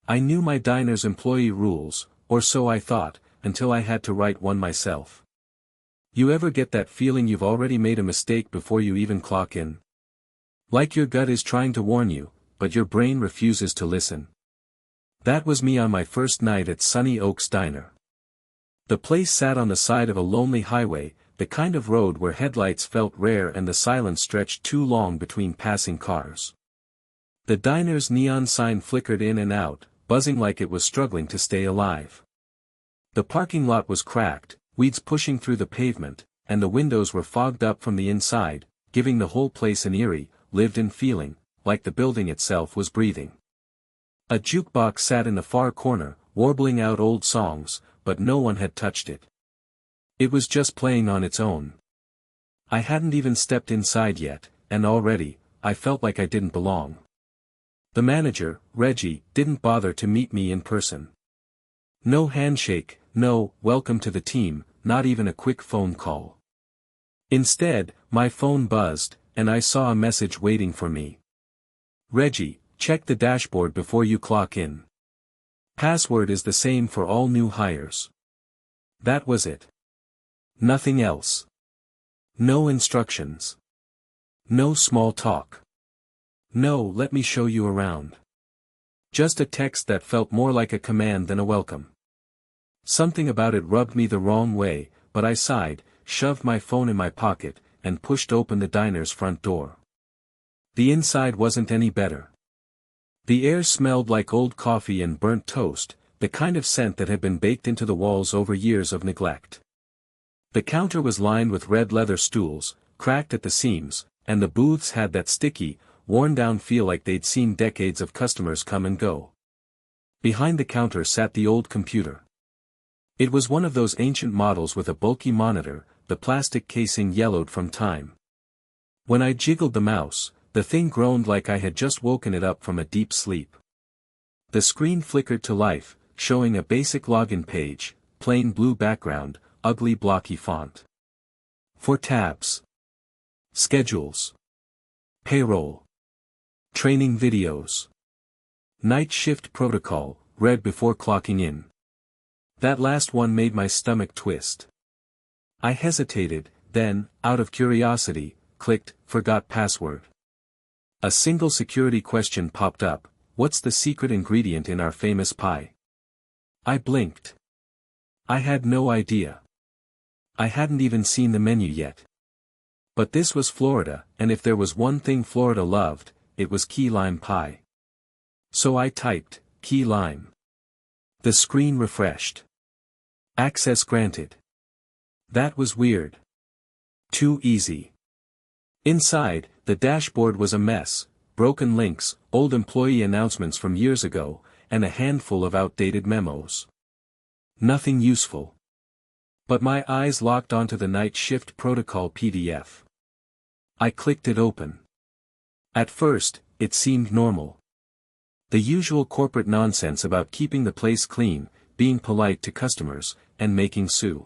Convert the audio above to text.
I knew my diner's employee rules, or so I thought, until I had to write one myself. You ever get that feeling you've already made a mistake before you even clock in? Like your gut is trying to warn you, but your brain refuses to listen. That was me on my first night at Sunny Oaks Diner. The place sat on the side of a lonely highway, the kind of road where headlights felt rare and the silence stretched too long between passing cars. The diner's neon sign flickered in and out, buzzing like it was struggling to stay alive. The parking lot was cracked, weeds pushing through the pavement, and the windows were fogged up from the inside, giving the whole place an eerie, lived-in feeling, like the building itself was breathing. A jukebox sat in the far corner, warbling out old songs, but no one had touched it. It was just playing on its own. I hadn't even stepped inside yet, and already, I felt like I didn't belong. The manager, Reggie, didn't bother to meet me in person. No handshake, no welcome to the team, not even a quick phone call. Instead, my phone buzzed, and I saw a message waiting for me. Reggie, check the dashboard before you clock in. Password is the same for all new hires. That was it. Nothing else. No instructions. No small talk. No, let me show you around. Just a text that felt more like a command than a welcome. Something about it rubbed me the wrong way, but I sighed, shoved my phone in my pocket, and pushed open the diner's front door. The inside wasn't any better. The air smelled like old coffee and burnt toast, the kind of scent that had been baked into the walls over years of neglect. The counter was lined with red leather stools, cracked at the seams, and the booths had that sticky, worn-down feel like they'd seen decades of customers come and go. Behind the counter sat the old computer. It was one of those ancient models with a bulky monitor, the plastic casing yellowed from time. When I jiggled the mouse, the thing groaned like I had just woken it up from a deep sleep. The screen flickered to life, showing a basic login page, plain blue background, ugly blocky font. 4 tabs. Schedules. Payroll. Training videos. Night shift protocol, read before clocking in. That last one made my stomach twist. I hesitated, then, out of curiosity, clicked, forgot password. A single security question popped up, what's the secret ingredient in our famous pie? I blinked. I had no idea. I hadn't even seen the menu yet. But this was Florida, and if there was one thing Florida loved, it was key lime pie. So I typed, key lime. The screen refreshed. Access granted. That was weird. Too easy. Inside, the dashboard was a mess, broken links, old employee announcements from years ago, and a handful of outdated memos. Nothing useful. But my eyes locked onto the night shift protocol PDF. I clicked it open. At first, it seemed normal. The usual corporate nonsense about keeping the place clean, being polite to customers, and making sous.